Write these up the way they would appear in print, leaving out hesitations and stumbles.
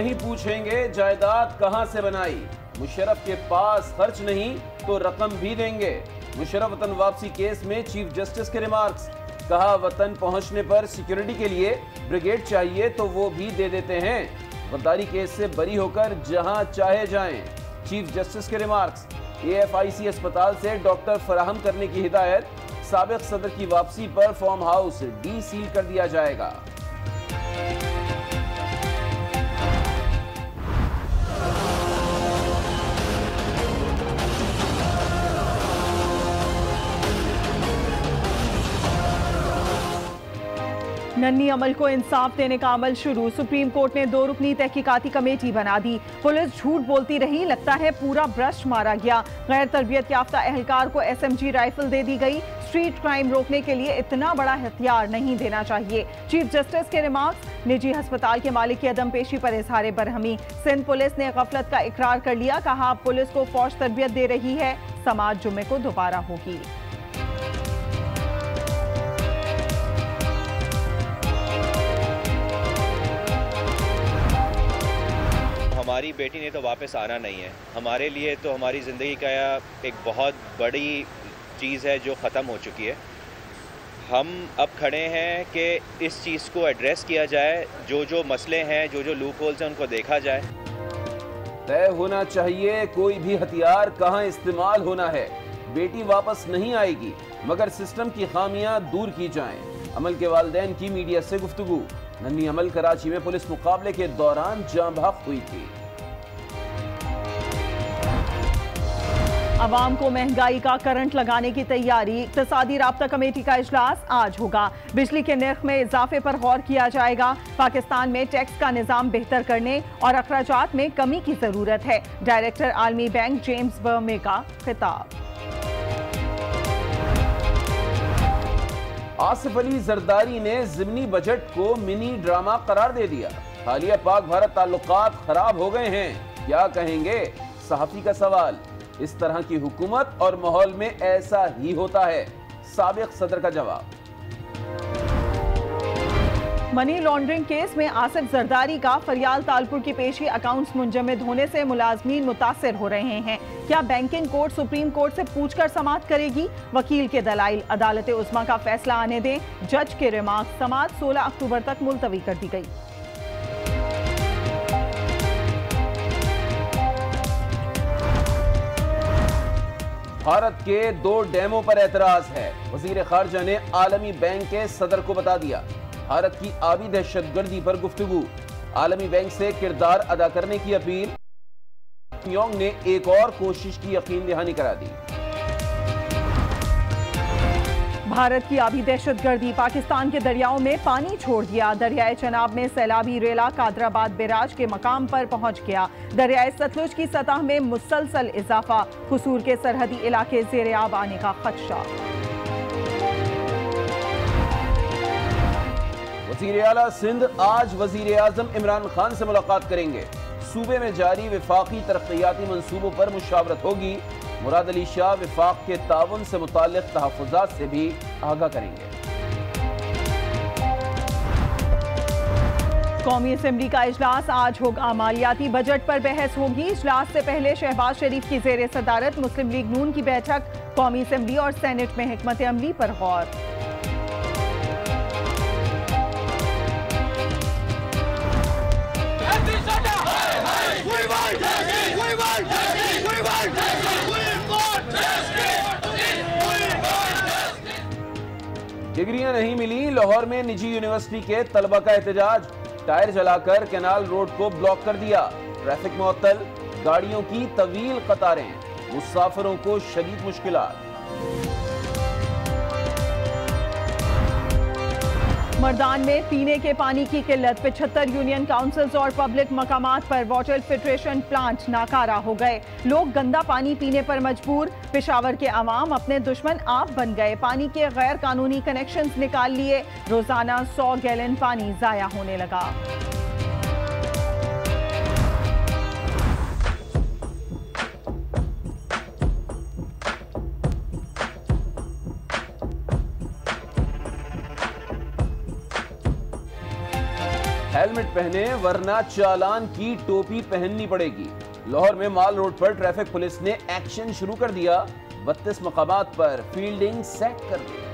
नहीं पूछेंगे जायदाद कहां से बनाई। मुशर्रफ के पास खर्च नहीं तो रकम भी देंगे। मुशर्रफ वतन वापसी केस में चीफ जस्टिस के रिमार्क्स। कहा वतन पहुंचने पर सिक्योरिटी के लिए ब्रिगेड चाहिए तो वो भी दे देते हैं। गद्दारी केस से बरी होकर जहां चाहे जाएं। चीफ जस्टिस के रिमार्क्स। AFIC अस्पताल से डॉक्टर फराहम करने की हिदायत। साबिक सदर की वापसी पर फार्म हाउस डी सील कर दिया जाएगा। नन्ही अमल को इंसाफ देने का अमल शुरू। सुप्रीम कोर्ट ने 2 रुकनी तहकीकाती कमेटी बना दी। पुलिस झूठ बोलती रही, लगता है पूरा ब्रश मारा गया। गैर तरबियत याफ्ता एहलकार को SMG राइफल दे दी गई। स्ट्रीट क्राइम रोकने के लिए इतना बड़ा हथियार नहीं देना चाहिए। चीफ जस्टिस के रिमार्क्स। निजी अस्पताल के मालिक की अदम पेशी पर इजहार बरहमी। सिंध पुलिस ने गफलत का इकरार कर लिया। कहा पुलिस को फौज तरबियत दे रही है। समाज जुम्मे को दोबारा होगी। हमारी बेटी ने तो वापस आना नहीं है। हमारे लिए तो हमारी ज़िंदगी का एक बहुत बड़ी चीज़ है जो ख़त्म हो चुकी है। हम अब खड़े हैं कि इस चीज़ को एड्रेस किया जाए। जो मसले हैं, जो लूप होल्स हैं, उनको देखा जाए। तय होना चाहिए कोई भी हथियार कहां इस्तेमाल होना है। बेटी वापस नहीं आएगी मगर सिस्टम की खामियां दूर की जाएं। अमल के वालिदैन की मीडिया से गुफ्तगू। नन्ही अमल कराची में पुलिस मुकाबले के दौरान जाँ बहक हुई थी। अवाम को महंगाई का करंट लगाने की तैयारी। इक्तिसादी राब्ता कमेटी का इजलास आज होगा। बिजली के नर्ख में इजाफे पर गौर किया जाएगा। पाकिस्तान में टैक्स का निजाम बेहतर करने और अखराजात में कमी की जरूरत है। डायरेक्टर आलमी बैंक जेम्स बर्मे का खिताब। आसिफ अली जरदारी ने ज़िमनी बजट को मिनी ड्रामा करार दे दिया। हालिया पाक भारत ताल्लुकात खराब हो गए हैं, क्या कहेंगे? सहाफी का सवाल। इस तरह की हुकूमत और माहौल में ऐसा ही होता है, साबिक सदर का जवाब। मनी लॉन्ड्रिंग केस में आसिफ जरदारी का फरियाल तालपुर की पेशी अकाउंट्स मुंजमद होने से मुलाजमीन मुतासिर हो रहे हैं। क्या बैंकिंग कोर्ट सुप्रीम कोर्ट से पूछकर समाअत करेगी? वकील के दलाइल। अदालत उज़्मा का फैसला आने दें। जज के रिमार्क। समाअत 16 अक्टूबर तक मुलतवी कर दी गई। भारत के 2 डैमों पर एतराज है। वजीर खारजा ने आलमी बैंक के सदर को बता दिया। भारत की आबी दहशतगर्दी पर गुफ्तगू। आलमी बैंक से किरदार अदा करने की अपील। प्योंग ने एक और कोशिश की यकीन दहानी करा दी। भारत की आबी दहशतगर्दी। पाकिस्तान के दरियाओं में पानी छोड़ दिया। दरियाए चनाब में सैलाबी रेला कादराबाद बैराज के मकाम पर पहुंच गया। दरियाए सतलुज की सतह में मुसलसल इजाफा। कसूर के सरहदी इलाके ज़ेरे आब आने का खदशा। वज़ीर आला सिंध आज वज़ीर आज़म इमरान खान से मुलाकात करेंगे। सूबे में जारी विफाकी तरक्याती मंसूबों पर मुशावरत होगी। मुराद अली शाह विफाक के ताउन से मुताल्लिक़ तहफ़्फ़ुज़ात से भी आगाह करेंगे। कौमी असेंबली का इजलास आज होगा। मालियाती बजट पर बहस होगी। इजलास से पहले शहबाज शरीफ की ज़ेर सदारत मुस्लिम लीग नून की बैठक। कौमी असेंबली और सेनेट में हिकमत अमली पर गौर। डिग्रियां नहीं मिली। लाहौर में निजी यूनिवर्सिटी के तलबा का एहतजाज। टायर जलाकर कैनाल रोड को ब्लॉक कर दिया। ट्रैफिक मुअत्तल। गाड़ियों की तवील कतारें। मुसाफिरों को शदीद मुश्किलात। मर्दान में पीने के पानी की किल्लत। 75 यूनियन काउंसिल्स और पब्लिक मकामात पर वाटर फिल्ट्रेशन प्लांट नाकारा हो गए। लोग गंदा पानी पीने पर मजबूर। पेशावर के अवाम अपने दुश्मन आप बन गए। पानी के गैर कानूनी कनेक्शंस निकाल लिए। रोजाना 100 गैलन पानी जाया होने लगा। हेलमेट पहने वरना चालान की टोपी पहननी पड़ेगी। लाहौर में माल रोड पर ट्रैफिक पुलिस ने एक्शन शुरू कर दिया। 32 मकामात पर फील्डिंग सेट कर दी।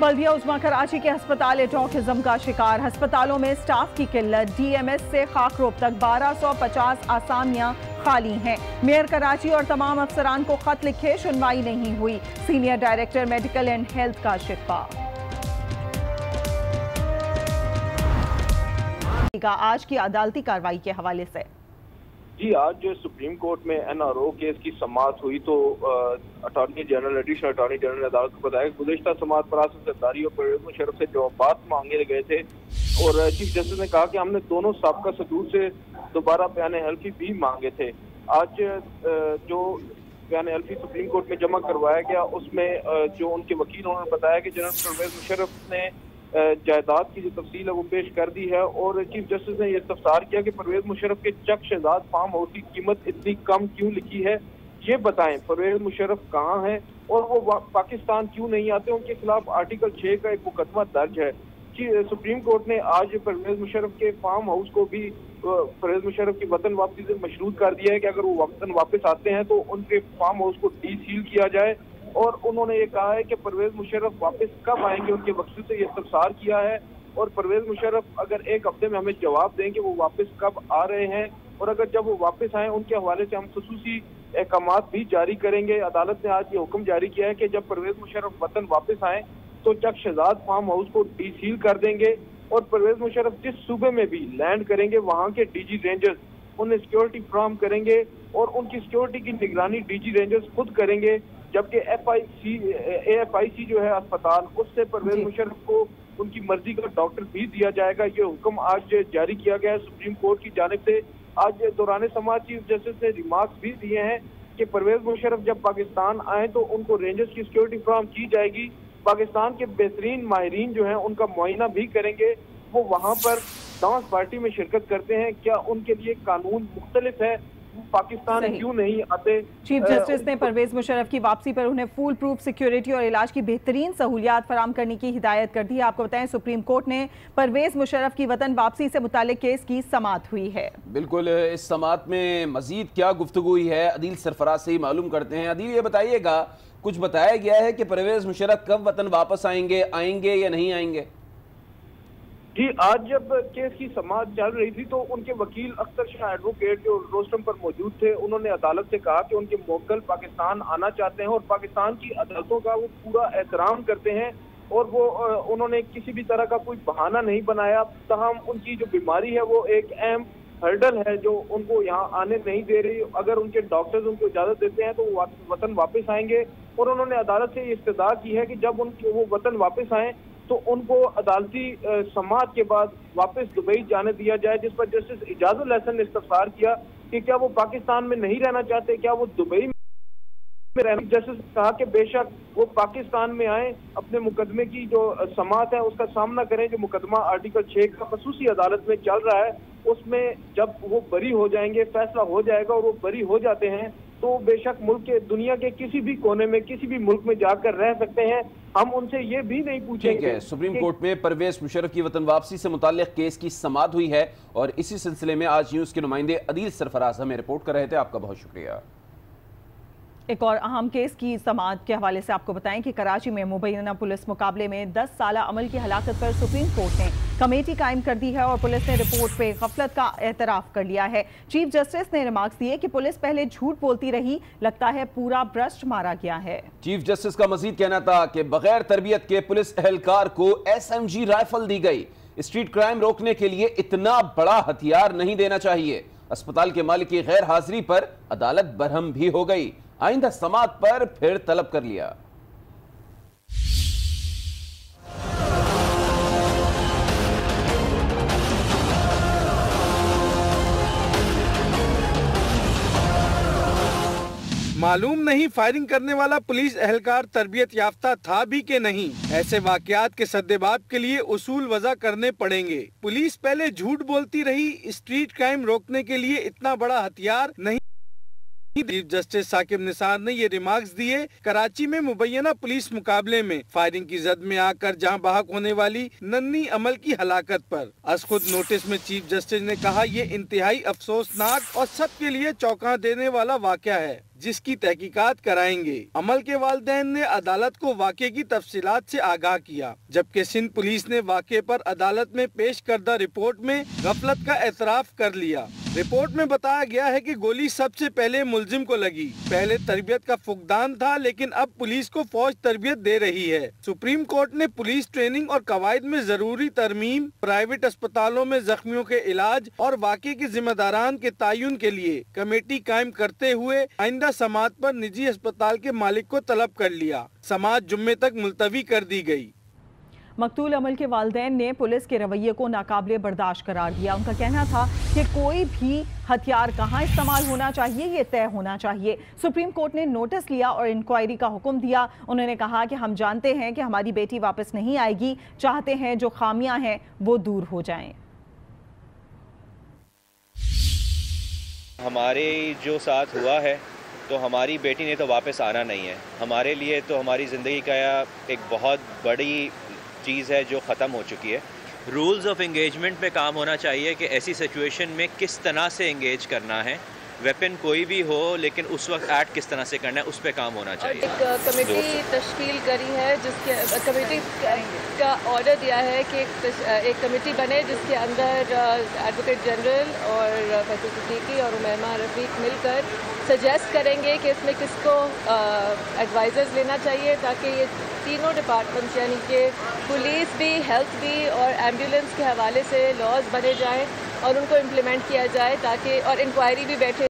बल्दिया उस्मा कराची के अस्पताल ऑटिज्म का शिकार। अस्पतालों में स्टाफ की किल्लत। डीएमएस से खाकरोब तक 1250 आसामियां खाली हैं। मेयर कराची और तमाम अफसरान को खत लिखे, सुनवाई नहीं हुई। Senior director medical and health का शिकवा। आज की अदालती कार्रवाई के हवाले से जी, आज जो सुप्रीम कोर्ट में एनआरओ केस की समाअत हुई तो attorney general, additional attorney general ने अदालत को बताया कि गुज़िश्ता समाअत पर आसिफ ज़रदारी और परवेज़ मुशर्रफ से जवाबात मांगे गए थे और चीफ जस्टिस ने कहा कि हमने दोनों साबका सदूर से दोबारा बयान हल्फी भी मांगे थे। आज जो बयान हल्फी सुप्रीम कोर्ट में जमा करवाया गया उसमें जो उनके वकील उन्होंने बताया कि जनरल परवेज़ मुशर्रफ ने जायदाद की जो तफसील है वो पेश कर दी है और चीफ जस्टिस ने यह इस्तफसार किया कि परवेज़ मुशर्रफ के चक शहजाद फार्म हाउस की कीमत इतनी कम क्यों लिखी है, ये बताएं। परवेज़ मुशर्रफ कहाँ हैं और वो पाकिस्तान क्यों नहीं आते। उनके खिलाफ आर्टिकल 6 का एक मुकदमा दर्ज है। सुप्रीम कोर्ट ने आज परवेज़ मुशर्रफ के फार्म हाउस को भी परवेज़ मुशर्रफ की वतन वापसी से मशरूत कर दिया है कि अगर वो वतन वापस आते हैं तो उनके फार्म हाउस को डी सील किया जाए। और उन्होंने ये कहा है कि परवेज़ मुशर्रफ वापस कब आएंगे, उनके वकील से ये इस्तफसार किया है और परवेज़ मुशर्रफ अगर एक हफ्ते में हमें जवाब देंगे वो वापस कब आ रहे हैं और अगर जब वो वापस आए उनके हवाले से हम खुसूसी अहकामात भी जारी करेंगे। अदालत ने आज ये हुक्म जारी किया है कि जब परवेज़ मुशर्रफ वतन वापस आए तो चक शहजाद फार्म हाउस को डी सील कर देंगे और परवेज़ मुशर्रफ जिस सूबे में भी लैंड करेंगे वहाँ के डीजी रेंजर्स उन्हें सिक्योरिटी फ्राहम करेंगे और उनकी सिक्योरिटी की निगरानी डीजी रेंजर्स खुद करेंगे। जबकि AFIC जो है अस्पताल, उससे परवेज़ मुशर्रफ को उनकी मर्जी का डॉक्टर भी दिया जाएगा। ये हुक्म आज जारी किया गया है सुप्रीम कोर्ट की जानिब से। आज दौरान समाज चीफ जस्टिस ने रिमार्क्स भी दिए हैं कि परवेज़ मुशर्रफ जब पाकिस्तान आए तो उनको रेंजर्स की सिक्योरिटी फ्राहम की जाएगी। पाकिस्तान के बेहतरीन माहिरीन जो हैं उनका मुआयना भी करेंगे। वो वहाँ पर डांस पार्टी में शिरकत करते हैं, क्या उनके लिए कानून मुख्तलिफ है, पाकिस्तान क्यों नहीं आते। चीफ जस्टिस ने परवेज़ मुशर्रफ की वापसी पर उन्हें फुल प्रूफ सिक्योरिटी और इलाज की बेहतरीन सहूलियात फराम करने की हिदायत कर दी है। आपको बताएं सुप्रीम कोर्ट ने परवेज़ मुशर्रफ की वतन वापसी से मुतालिक केस की समाअत हुई है। बिल्कुल, इस समाअत में मजीद क्या गुफ्तगू हुई है अदील सरफराज से ही मालूम करते हैं। अदील, ये बताइएगा, कुछ बताया गया है कि परवेज़ मुशर्रफ कब वतन वापस आएंगे या नहीं आएंगे? जी, आज जब केस की समाअत चल रही थी तो उनके वकील अख्तर शाह एडवोकेट जो रोस्टम पर मौजूद थे, उन्होंने अदालत से कहा कि उनके मोक्कल पाकिस्तान आना चाहते हैं और पाकिस्तान की अदालतों का वो पूरा एहतराम करते हैं और वो उन्होंने किसी भी तरह का कोई बहाना नहीं बनाया। तमाम उनकी जो बीमारी है वो एक अहम हर्डल है जो उनको यहाँ आने नहीं दे रही। अगर उनके डॉक्टर्स उनको इजाजत देते हैं तो वो वतन वापस आएंगे और उन्होंने अदालत से इस्तदा की है कि जब वो वतन वापस आए तो उनको अदालती समाअत के बाद वापस दुबई जाने दिया जाए, जिस पर जस्टिस इजाजुल हसन ने इस्तफसार किया कि क्या वो पाकिस्तान में नहीं रहना चाहते, क्या वो दुबई में रहना। जस्टिस ने कहा कि बेशक वो पाकिस्तान में आए, अपने मुकदमे की जो समाअत है उसका सामना करें। जो मुकदमा आर्टिकल 6 का खसूसी अदालत में चल रहा है उसमें जब वो बरी हो जाएंगे, फैसला हो जाएगा और वो बरी हो जाते हैं तो बेशक मुल्क के दुनिया के किसी भी कोने में किसी भी मुल्क में जाकर रह सकते हैं। हम उनसे ये भी नहीं पूछेंगे। सुप्रीम कोर्ट में परवेज़ मुशर्रफ की वतन वापसी से मुताल्लिक केस की समाअत हुई है और इसी सिलसिले में आज न्यूज़ के नुमाइंदे अदील सरफराज हमें रिपोर्ट कर रहे थे। आपका बहुत शुक्रिया। एक और अहम केस की समाअत के हवाले से आपको बताएं कि कराची में मुबैना पुलिस मुकाबले में 10 साला अमल की हलाकत पर सुप्रीम कोर्ट ने कमेटी कायम कर दी है और पुलिस ने रिपोर्ट पे गफलत का एतराफ कर लिया है। चीफ जस्टिस ने रिमार्क्स दिए कि पुलिस पहले झूठ बोलती रही, लगता है पूरा भ्रष्ट मारा गया है। चीफ जस्टिस का मजीद कहना था कि बगैर तरबियत के पुलिस एहलकार को SMG राइफल दी गई। स्ट्रीट क्राइम रोकने के लिए इतना बड़ा हथियार नहीं देना चाहिए। अस्पताल के मालिक की गैर हाजिरी पर अदालत बरहम भी हो गई। आइंदा समाअत पर फिर तलब कर लिया। मालूम नहीं फायरिंग करने वाला पुलिस एहलकार तरबियत याफ्ता था भी कि नहीं। ऐसे वाकयात के सद्देबाब के लिए उसूल वज़ा करने पड़ेंगे। पुलिस पहले झूठ बोलती रही, स्ट्रीट क्राइम रोकने के लिए इतना बड़ा हथियार नहीं चीफ जस्टिस साकिब निसार ने ये रिमार्क्स दिए कराची में मुबैना पुलिस मुकाबले में फायरिंग की जद में आकर जहां बाहक होने वाली नन्ही अमल की हलाकत पर। अज खुद नोटिस में चीफ जस्टिस ने कहा ये इंतहाई अफसोसनाक और सबके लिए चौंका देने वाला वाक़या है जिसकी तहकीकात कराएंगे। अमल के वालिदैन ने अदालत को वाक़े की तफसीलात से आगाह किया, जबकि सिंध पुलिस ने वाक़े पर अदालत में पेश करदा रिपोर्ट में गफलत का एतराफ कर लिया। रिपोर्ट में बताया गया है कि गोली सबसे पहले मुलजिम को लगी। पहले तरबियत का फुकदान था, लेकिन अब पुलिस को फौज तरबियत दे रही है। सुप्रीम कोर्ट ने पुलिस ट्रेनिंग और कवायद में जरूरी तरमीम, प्राइवेट अस्पतालों में जख्मियों के इलाज और वाक़े के जिम्मेदारान के तयन के लिए कमेटी कायम करते हुए आइंदा समात पर निजी अस्पताल के मालिक को तलब कर लिया। समात जुम्मे तक मुलतवी कर दी गई। मकतूल अमल के वालिदैन ने पुलिस के रवैये को नाकाबिले बर्दाश्त करार दिया। उनका कहना था कि कोई भी हथियार कहाँ इस्तेमाल होना चाहिए ये तय होना चाहिए। सुप्रीम कोर्ट ने नोटिस लिया और इंक्वायरी का हुक्म दिया। उन्होंने कहा कि हम जानते हैं कि हमारी बेटी वापस नहीं आएगी, चाहते हैं जो खामियां हैं वो दूर हो जाएं। हमारे जो साथ हुआ है तो हमारी बेटी ने तो वापस आना नहीं है। हमारे लिए तो हमारी ज़िंदगी का एक बहुत बड़ी चीज़ है जो ख़त्म हो चुकी है। रूल्स ऑफ एंगेजमेंट पे काम होना चाहिए कि ऐसी सिचुएशन में किस तरह से एंगेज करना है। वेपन कोई भी हो, लेकिन उस वक्त एक्ट किस तरह से करना है उस पे काम होना चाहिए। एक कमेटी तश्कील करी है जिसके कमेटी का ऑर्डर दिया है कि एक कमेटी बने जिसके अंदर एडवोकेट जनरल और फैसल सिद्दीकी और उमैमा रफ़ीक मिलकर सजेस्ट करेंगे कि इसमें किसको एडवाइज़र्स लेना चाहिए, ताकि ये तीनों डिपार्टमेंट्स यानी कि पुलिस भी, हेल्थ भी और एम्बुलेंस के हवाले से लॉज बने जाएं और उनको इम्प्लीमेंट किया जाए, ताकि और इंक्वायरी भी बैठे